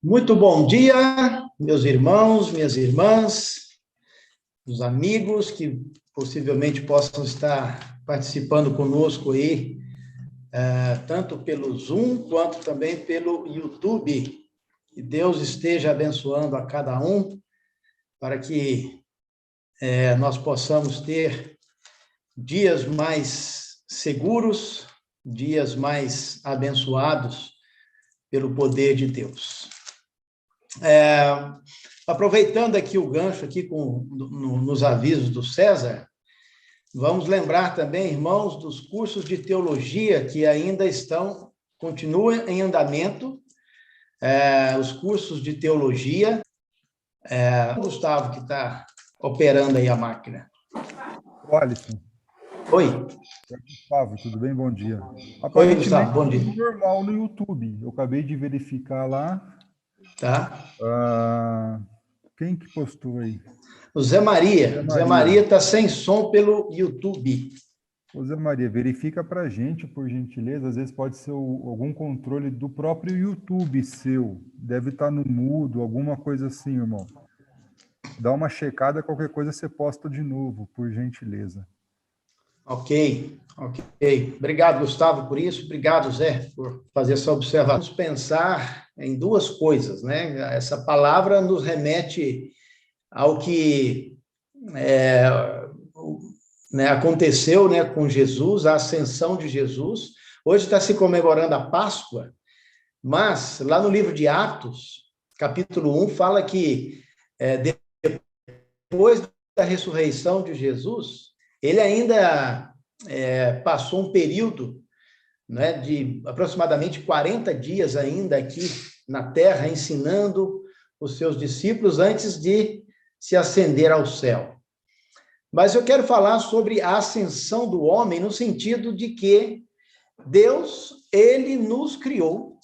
Muito bom dia, meus irmãos, minhas irmãs, os amigos que possivelmente possam estar participando conosco aí, tanto pelo Zoom quanto também pelo YouTube. Que Deus esteja abençoando a cada um para que nós possamos ter dias mais seguros, dias mais abençoados pelo poder de Deus. Aproveitando aqui o gancho aqui nos avisos do César, vamos lembrar também, irmãos, dos cursos de teologia que ainda continuam em andamento, os cursos de teologia. O Gustavo que está operando aí a máquina. Alisson. Oi. Gustavo, tudo bem? Bom dia. Oi, Gustavo, bom dia. Normal no YouTube. Eu acabei de verificar lá. Tá. Quem que postou aí? O Zé Maria. Zé Maria está sem som pelo YouTube. Ô Zé Maria, verifica para a gente, por gentileza. Às vezes pode ser algum controle do próprio YouTube seu. Deve estar no mudo, alguma coisa assim, irmão. Dá uma checada, qualquer coisa você posta de novo, por gentileza. Ok. Obrigado, Gustavo, por isso. Obrigado, Zé, por fazer essa observação. Vamos pensar em duas coisas, né? Essa palavra nos remete ao que aconteceu, né, com Jesus, a ascensão de Jesus. Hoje está se comemorando a Páscoa, mas lá no livro de Atos, capítulo 1, fala que depois da ressurreição de Jesus, ele ainda passou um período, né, de aproximadamente 40 dias ainda aqui na terra, ensinando os seus discípulos antes de se ascender ao céu. Mas eu quero falar sobre a ascensão do homem no sentido de que Deus, ele nos criou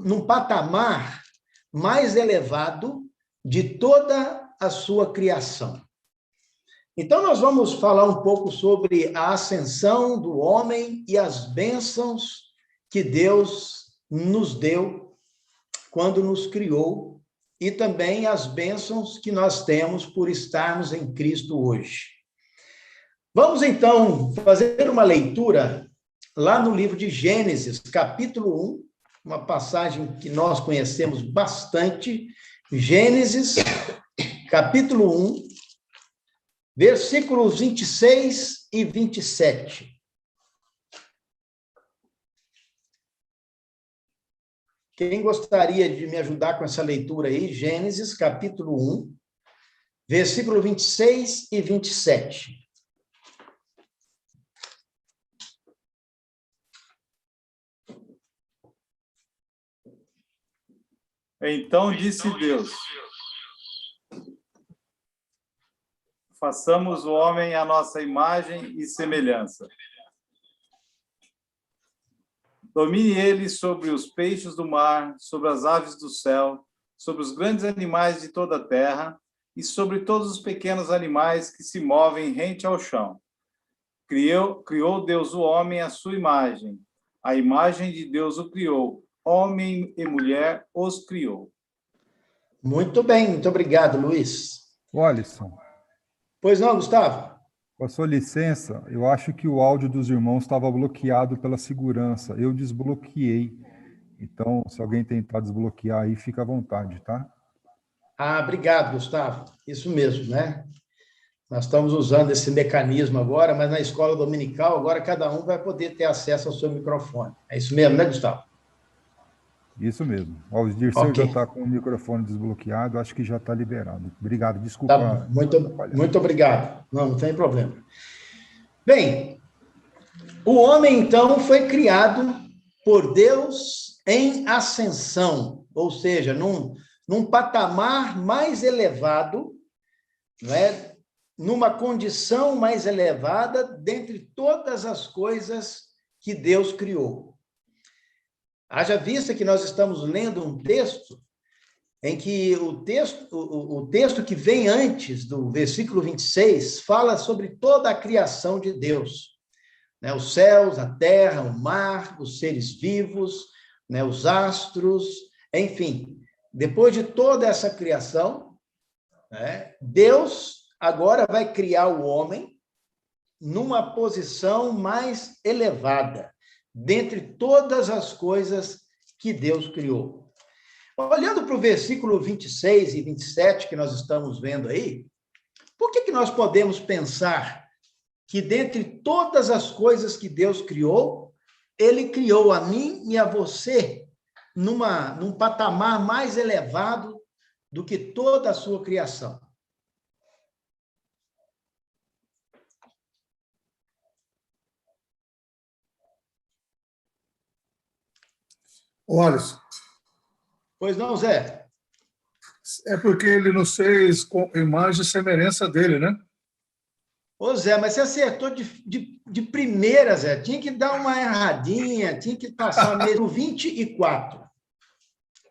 num patamar mais elevado de toda a sua criação. Então, nós vamos falar um pouco sobre a ascensão do homem e as bênçãos que Deus nos deu quando nos criou e também as bênçãos que nós temos por estarmos em Cristo hoje. Vamos, então, fazer uma leitura lá no livro de Gênesis, capítulo 1, uma passagem que nós conhecemos bastante. Gênesis, capítulo 1, versículos 26 e 27. Quem gostaria de me ajudar com essa leitura aí? Gênesis, capítulo 1, versículo 26 e 27. Então disse Deus: façamos o homem à nossa imagem e semelhança. Domine ele sobre os peixes do mar, sobre as aves do céu, sobre os grandes animais de toda a terra e sobre todos os pequenos animais que se movem rente ao chão. Criou Deus o homem à sua imagem. A imagem de Deus o criou. Homem e mulher os criou. Muito bem, muito obrigado, Luiz. Alisson. Pois não, Gustavo? Com a sua licença, eu acho que o áudio dos irmãos estava bloqueado pela segurança. Eu desbloqueei. Então, se alguém tentar desbloquear aí, fica à vontade, tá? Obrigado, Gustavo. Isso mesmo, né? Nós estamos usando esse mecanismo agora, mas na escola dominical, agora cada um vai poder ter acesso ao seu microfone. É isso mesmo, né, Gustavo? Isso mesmo. O Dirceu já está com o microfone desbloqueado, acho que já está liberado. Obrigado, desculpa. Tá, muito obrigado. Não tem problema. Bem, o homem, então, foi criado por Deus em ascensão, ou seja, num patamar mais elevado, não é? Numa condição mais elevada dentre todas as coisas que Deus criou. Haja vista que nós estamos lendo um texto em que o texto que vem antes do versículo 26 fala sobre toda a criação de Deus, né? Os céus, a terra, o mar, os seres vivos, né, os astros, enfim, depois de toda essa criação, né, Deus agora vai criar o homem numa posição mais elevada, dentre todas as coisas que Deus criou. Olhando para o versículo 26 e 27 que nós estamos vendo aí, por que nós podemos pensar que dentre todas as coisas que Deus criou, ele criou a mim e a você num patamar mais elevado do que toda a sua criação? Olha, Pois não, Zé? é porque ele nos fez com imagem e semelhança dele, né? Ô, Zé, mas você acertou de primeira, Zé. Tinha que dar uma erradinha, tinha que passar mesmo 24.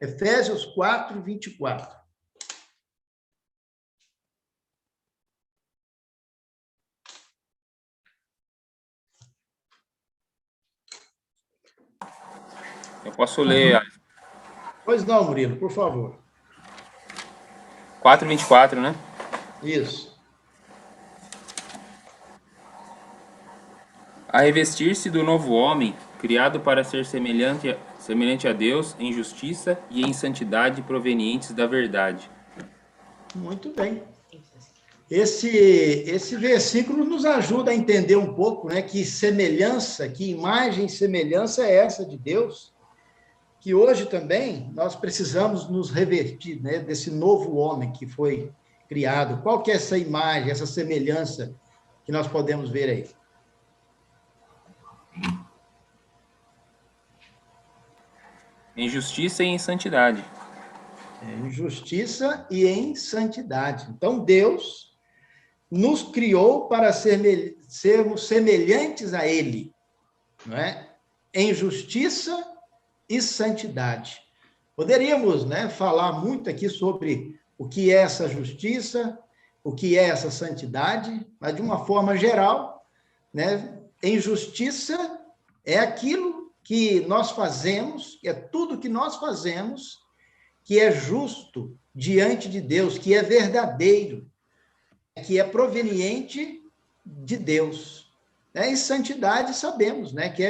Efésios 4, 24. Eu posso ler Pois não, Murilo, por favor. 4:24, né? Isso. A revestir-se do novo homem, criado para ser semelhante a Deus em justiça e em santidade provenientes da verdade. Muito bem. Esse versículo nos ajuda a entender um pouco, né, que semelhança, que imagem e semelhança é essa de Deus, que hoje também nós precisamos nos revertir, né, desse novo homem que foi criado. Qual que é essa imagem, essa semelhança que nós podemos ver aí? Em justiça e em santidade. Em justiça e em santidade. Então, Deus nos criou para sermos semelhantes a Ele, não é? Em justiça e santidade. Poderíamos, né, falar muito aqui sobre o que é essa justiça, o que é essa santidade, mas de uma forma geral, né, em justiça é aquilo que nós fazemos, é tudo que nós fazemos que é justo diante de Deus, que é verdadeiro, que é proveniente de Deus. E santidade sabemos, né, que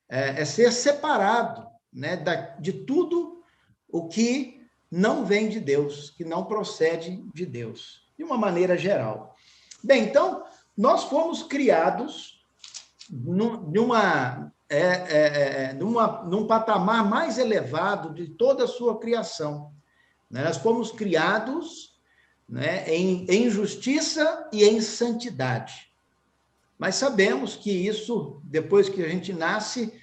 é ser separado, né, de tudo o que não vem de Deus, que não procede de Deus, de uma maneira geral. Bem, então, nós fomos criados num patamar mais elevado de toda a sua criação. Nós fomos criados, né, em justiça e em santidade. Mas sabemos que isso, depois que a gente nasce,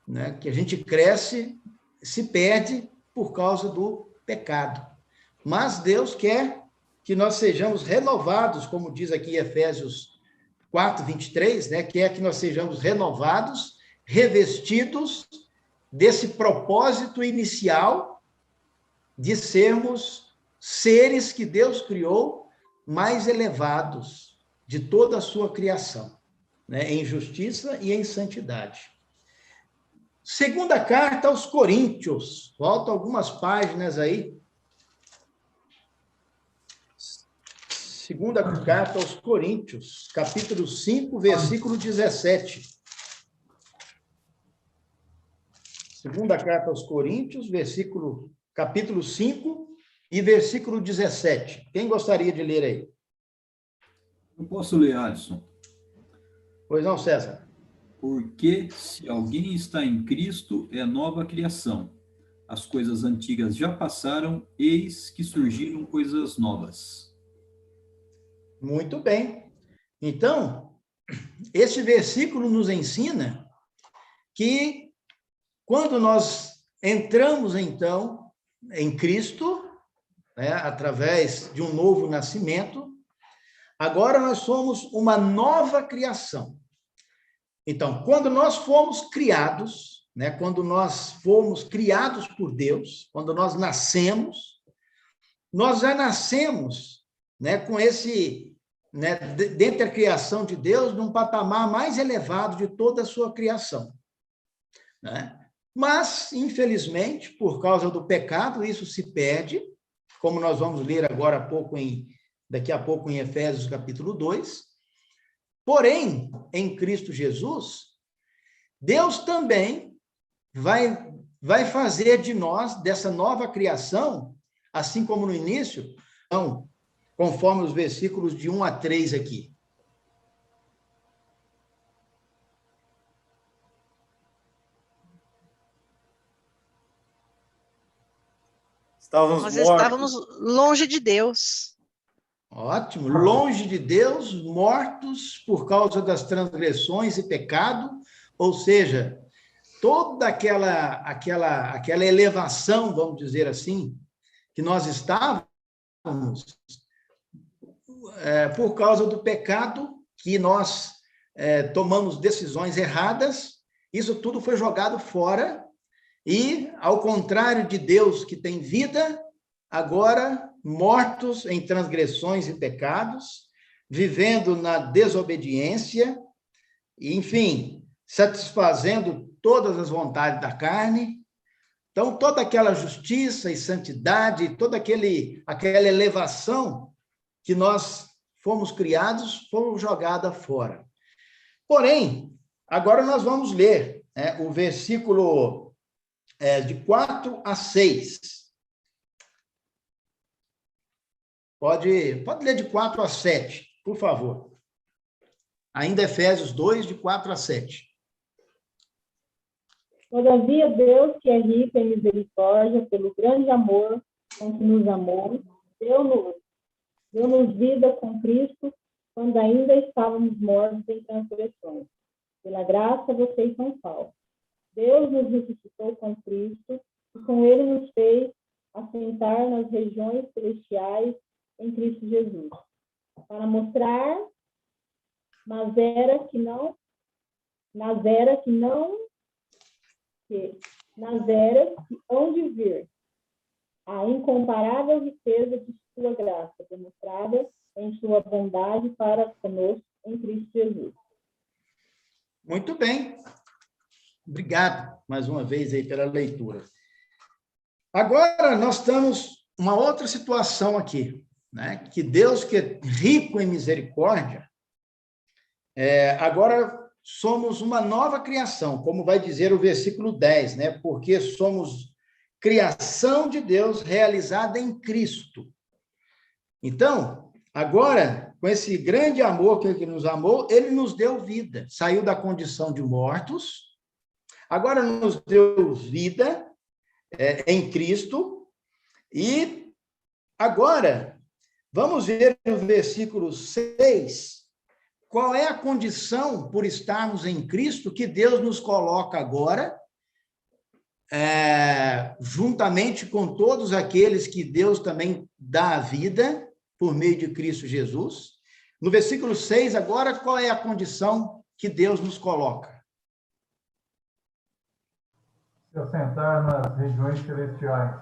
né, que a gente cresce, se perde por causa do pecado. Mas Deus quer que nós sejamos renovados, como diz aqui Efésios 4, 23, né, quer que nós sejamos renovados, revestidos desse propósito inicial de sermos seres que Deus criou mais elevados de toda a sua criação, né, em justiça e em santidade. Segunda carta aos Coríntios, volta algumas páginas aí. Segunda carta aos Coríntios, capítulo 5, versículo 17. Segunda carta aos Coríntios, capítulo 5 e versículo 17. Quem gostaria de ler aí? Eu posso ler, Alisson. Pois não, César. Porque se alguém está em Cristo, é nova criação. As coisas antigas já passaram, eis que surgiram coisas novas. Muito bem. Então, este versículo nos ensina que quando nós entramos, então, em Cristo, né, através de um novo nascimento, agora nós somos uma nova criação. Então, quando nós fomos criados, né, quando nós fomos criados por Deus, quando nós nascemos, nós já nascemos, né, com esse, né, dentro da criação de Deus, num patamar mais elevado de toda a sua criação, né? Mas, infelizmente, por causa do pecado, isso se perde, como nós vamos ler daqui a pouco em Efésios capítulo 2. Porém, em Cristo Jesus, Deus também vai fazer de nós, dessa nova criação, assim como no início, então, conforme os versículos de 1 a 3 aqui. Estávamos Nós mortos. estávamos longe de Deus. Ótimo. Longe de Deus, mortos por causa das transgressões e pecado, ou seja, toda aquela elevação, vamos dizer assim, que nós estávamos, por causa do pecado, que nós tomamos decisões erradas, isso tudo foi jogado fora, e, ao contrário de Deus, que tem vida, agora mortos em transgressões e pecados, vivendo na desobediência, enfim, satisfazendo todas as vontades da carne. Então, toda aquela justiça e santidade, toda aquela elevação que nós fomos criados, foram jogada fora. Porém, agora nós vamos ler o versículo de 4 a 6. Pode ler de 4 a 7, por favor. Ainda Efésios 2, de 4 a 7. Todavia, Deus, que é rico em misericórdia, pelo grande amor com que nos amou, deu-nos vida com Cristo, quando ainda estávamos mortos em transgressões. Pela graça, vocês são salvos. Deus nos ressuscitou com Cristo e com ele nos fez assentar nas regiões celestiais em Cristo Jesus, para mostrar nas eras que hão de vir a incomparável riqueza de sua graça, demonstrada em sua bondade para conosco em Cristo Jesus. Muito bem. Obrigado, mais uma vez, aí pela leitura. Agora, nós temos uma outra situação aqui, né? Que Deus, que é rico em misericórdia, agora somos uma nova criação, como vai dizer o versículo 10, né? Porque somos criação de Deus realizada em Cristo. Então, agora, com esse grande amor que ele nos amou, ele nos deu vida, saiu da condição de mortos, agora nos deu vida em Cristo, e agora, vamos ver no versículo 6, qual é a condição, por estarmos em Cristo, que Deus nos coloca agora, juntamente com todos aqueles que Deus também dá a vida, por meio de Cristo Jesus. No versículo 6, agora, qual é a condição que Deus nos coloca? Se assentar nas regiões celestiais.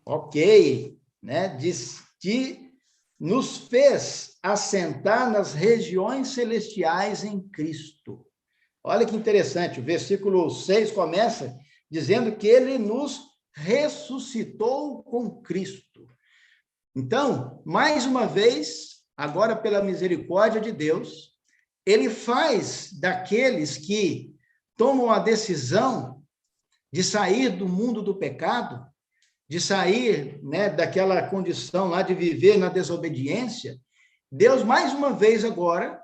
Ok, né? Diz que nos fez assentar nas regiões celestiais em Cristo. Olha que interessante, o versículo 6 começa dizendo que ele nos ressuscitou com Cristo. Então, mais uma vez, agora pela misericórdia de Deus, ele faz daqueles que tomam a decisão de sair do mundo do pecado, de sair, né, daquela condição lá de viver na desobediência, Deus, mais uma vez agora,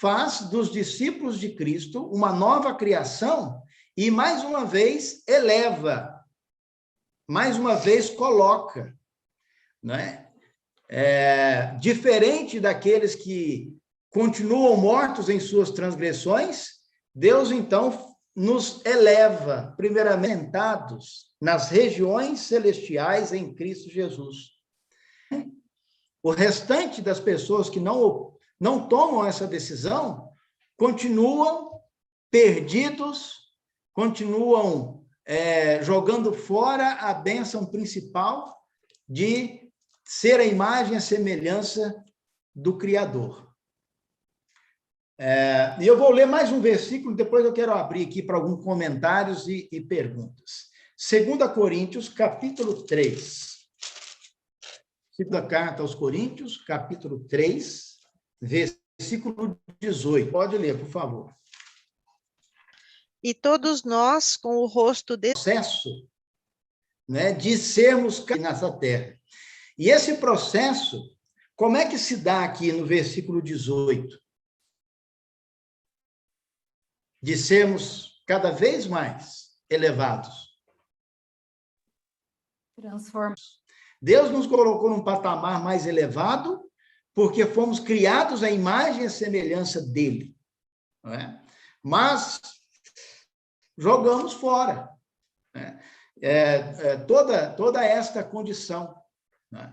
faz dos discípulos de Cristo uma nova criação e, mais uma vez, eleva, mais uma vez, coloca, né? Diferente daqueles que continuam mortos em suas transgressões, Deus, então, nos eleva, primeiramente, sentados nas regiões celestiais em Cristo Jesus. O restante das pessoas que não tomam essa decisão continuam perdidos, continuam jogando fora a bênção principal de ser a imagem e a semelhança do Criador. E eu vou ler mais um versículo, depois eu quero abrir aqui para alguns comentários e perguntas. 2 Coríntios, capítulo 3. Segunda carta aos Coríntios, capítulo 3, versículo 18. Pode ler, por favor. E todos nós, com o rosto Processo, né, de sermos nessa terra. E esse processo, como é que se dá aqui no versículo 18? De sermos cada vez mais elevados. Transformados. Deus nos colocou num patamar mais elevado, porque fomos criados à imagem e semelhança dele. Não é? Mas jogamos fora, né? Toda esta condição. Né?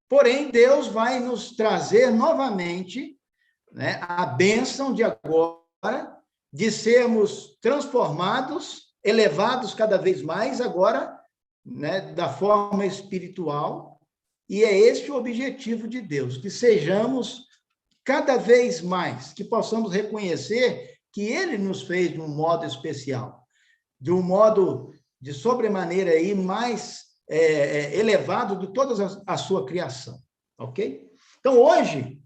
Porém, Deus vai nos trazer novamente, né, a bênção de agora, de sermos transformados, elevados cada vez mais, agora, né, da forma espiritual, e é este o objetivo de Deus, que sejamos cada vez mais, que possamos reconhecer que Ele nos fez de um modo especial, de um modo de sobremaneira aí mais elevado de toda a sua criação, ok? Então, hoje,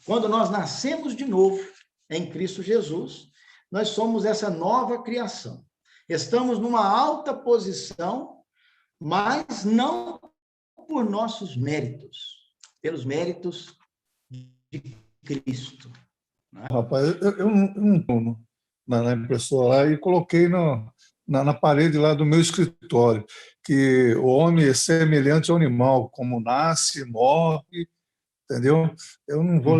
quando nós nascemos de novo em Cristo Jesus, nós somos essa nova criação. Estamos numa alta posição, mas não por nossos méritos, pelos méritos de Cristo. Rapaz, eu não estou na impressora lá e coloquei na parede lá do meu escritório que o homem é semelhante ao animal, como nasce, morre, entendeu? Eu não vou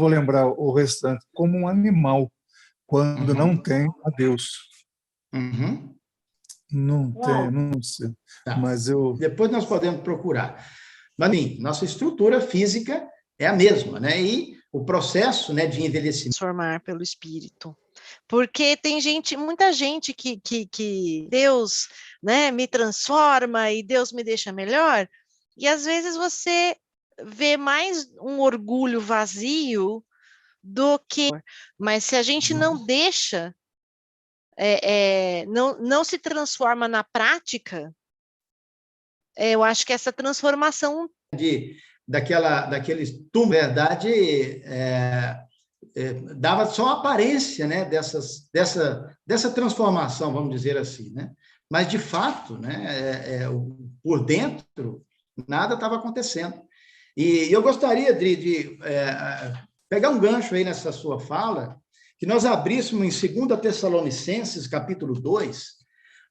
lembrar o restante, como um animal, quando não tem a Deus. Não tem, não sei. Tá. Mas depois nós podemos procurar. Mas, enfim, nossa estrutura física é a mesma, né? E o processo, né, de envelhecimento. Transformar pelo Espírito. Porque tem muita gente que Deus, né, me transforma e Deus me deixa melhor, e às vezes você vê mais um orgulho vazio do que... Mas se a gente não deixa, não se transforma na prática, eu acho que essa transformação... Daqueles túmulos, na verdade, dava só aparência, né, dessa transformação, vamos dizer assim, né? Mas, de fato, né, por dentro, nada estava acontecendo. E eu gostaria de pegar um gancho aí nessa sua fala, que nós abríssemos em 2 Tessalonicenses, capítulo 2,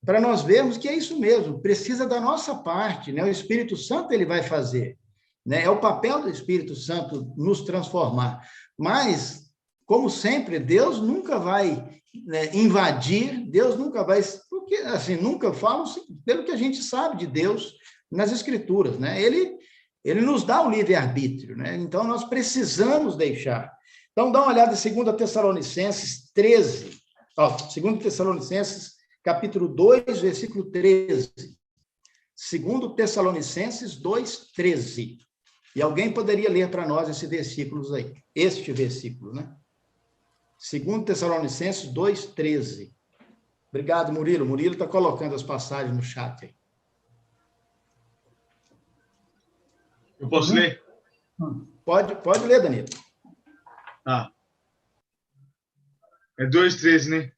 para nós vermos que é isso mesmo, precisa da nossa parte, né? O Espírito Santo ele vai fazer, né? É o papel do Espírito Santo nos transformar. Mas, como sempre, Deus nunca vai, né, invadir, Deus nunca vai... Porque, assim, nunca falo pelo que a gente sabe de Deus nas Escrituras, né? Ele nos dá o livre-arbítrio, né? Então, nós precisamos deixar. Então, dá uma olhada em 2 Tessalonicenses 13. 2 Tessalonicenses, capítulo 2, versículo 13. 2 Tessalonicenses 2, 13. E alguém poderia ler para nós esse versículo aí. Este versículo, né? 2 Tessalonicenses 2, 13. Obrigado, Murilo. Murilo está colocando as passagens no chat aí. Eu posso ler? Pode ler, Danilo. É 2:13, né?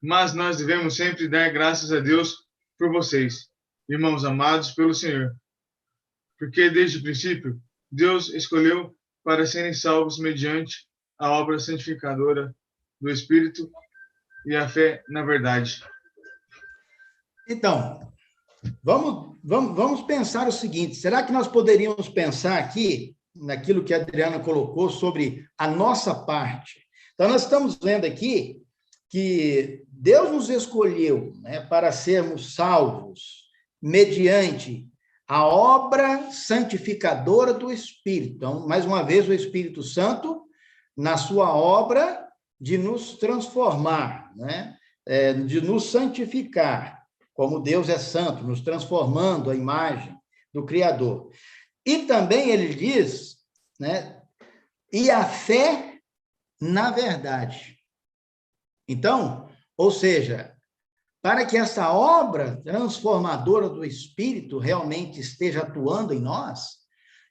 Mas nós devemos sempre dar graças a Deus por vocês, irmãos amados pelo Senhor. Porque desde o princípio, Deus escolheu para serem salvos mediante a obra santificadora do Espírito e a fé na verdade. Então, vamos pensar o seguinte, será que nós poderíamos pensar aqui, naquilo que a Adriana colocou, sobre a nossa parte? Então, nós estamos vendo aqui que Deus nos escolheu, né, para sermos salvos mediante a obra santificadora do Espírito. Então, mais uma vez, o Espírito Santo, na sua obra de nos transformar, né, de nos santificar, como Deus é santo, nos transformando à imagem do Criador. E também ele diz, né, e a fé na verdade. Então, ou seja, para que essa obra transformadora do Espírito realmente esteja atuando em nós,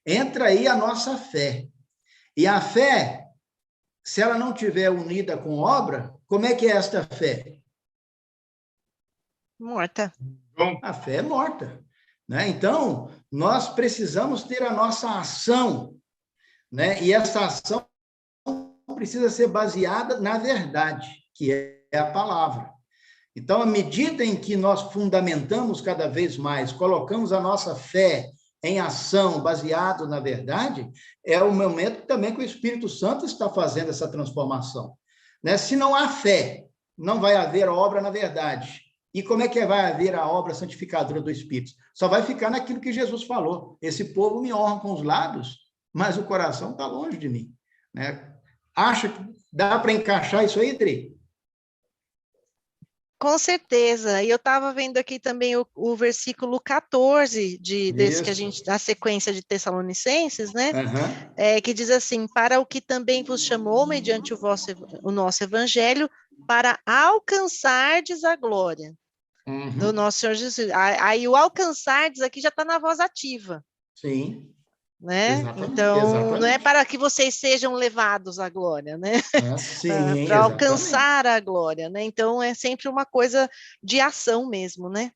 entra aí a nossa fé. E a fé, se ela não estiver unida com obra, como é que é esta fé? Morta. A fé é morta, né? Então, nós precisamos ter a nossa ação, né? E essa ação precisa ser baseada na verdade, que é a palavra. Então, à medida em que nós fundamentamos cada vez mais, colocamos a nossa fé em ação, baseado na verdade, é o momento também que o Espírito Santo está fazendo essa transformação, né? Se não há fé, não vai haver obra na verdade. E como é que vai haver a obra santificadora do Espírito? Só vai ficar naquilo que Jesus falou. Esse povo me honra com os lábios, mas o coração está longe de mim, né? Acha que dá para encaixar isso aí, Tri? Com certeza. E eu estava vendo aqui também o versículo 14 desse que a gente, da sequência de Tessalonicenses, né? Uhum. Que diz assim: para o que também vos chamou mediante o nosso evangelho, para alcançardes a glória do nosso Senhor Jesus. Aí o alcançardes aqui já está na voz ativa. Sim. Né? Exatamente, então, exatamente. Não é para que vocês sejam levados à glória, né? Sim, para alcançar a glória, né? Então, é sempre uma coisa de ação mesmo, né?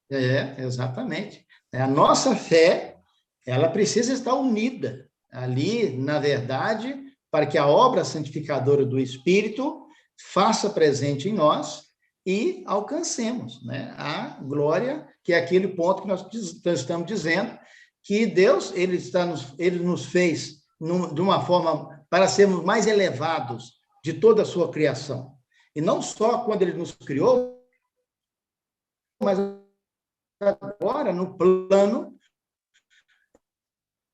Exatamente. A nossa fé, ela precisa estar unida ali, na verdade, para que a obra santificadora do Espírito faça presente em nós e alcancemos, né, a glória, que é aquele ponto que nós estamos dizendo, que Deus ele nos fez de uma forma para sermos mais elevados de toda a sua criação. E não só quando ele nos criou, mas agora no plano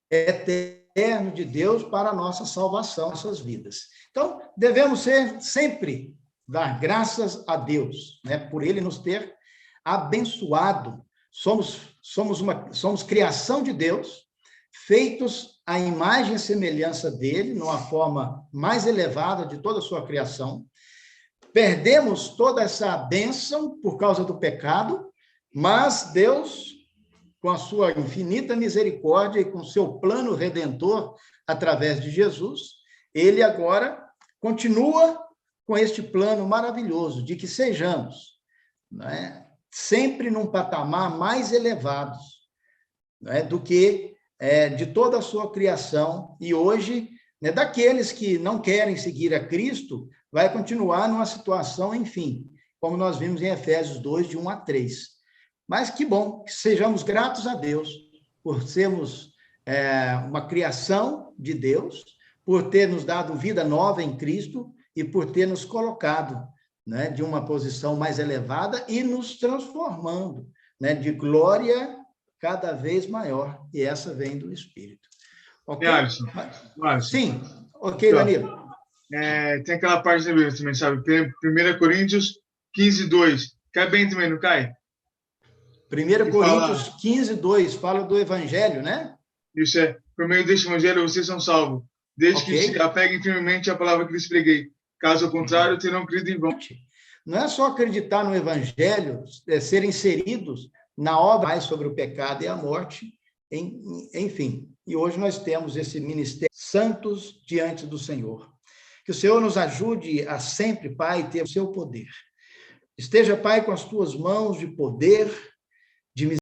eterno de Deus para a nossa salvação, nossas vidas. Então, devemos sempre dar graças a Deus, né, por ele nos ter abençoado. Somos criação de Deus, feitos à imagem e semelhança dele, numa forma mais elevada de toda a sua criação. Perdemos toda essa bênção por causa do pecado, mas Deus, com a sua infinita misericórdia e com o seu plano redentor através de Jesus, ele agora continua com este plano maravilhoso de que sejamos, né, sempre num patamar mais elevado, né, do que de toda a sua criação. E hoje, né, daqueles que não querem seguir a Cristo, vai continuar numa situação, enfim, como nós vimos em Efésios 2, de 1 a 3. Mas que bom, que sejamos gratos a Deus por sermos uma criação de Deus, por ter nos dado vida nova em Cristo e por ter nos colocado, né, de uma posição mais elevada e nos transformando, né, de glória cada vez maior. E essa vem do Espírito. Ok? Alisson. Sim. Ok, Danilo. Tem aquela parte da Bíblia também, sabe? 1 Coríntios 15, 2. Cai bem também, não cai? 1 Coríntios 15, 2, fala do Evangelho, né? Isso é. Por meio deste Evangelho, vocês são salvos, desde que se apeguem firmemente à palavra que lhes preguei. Caso contrário, terão crido em vão. Não é só acreditar no Evangelho, ser inseridos na obra mais sobre o pecado e a morte, enfim. E hoje nós temos esse ministério santos diante do Senhor. Que o Senhor nos ajude a sempre, Pai, ter o seu poder. Esteja, Pai, com as tuas mãos de poder, de misericórdia,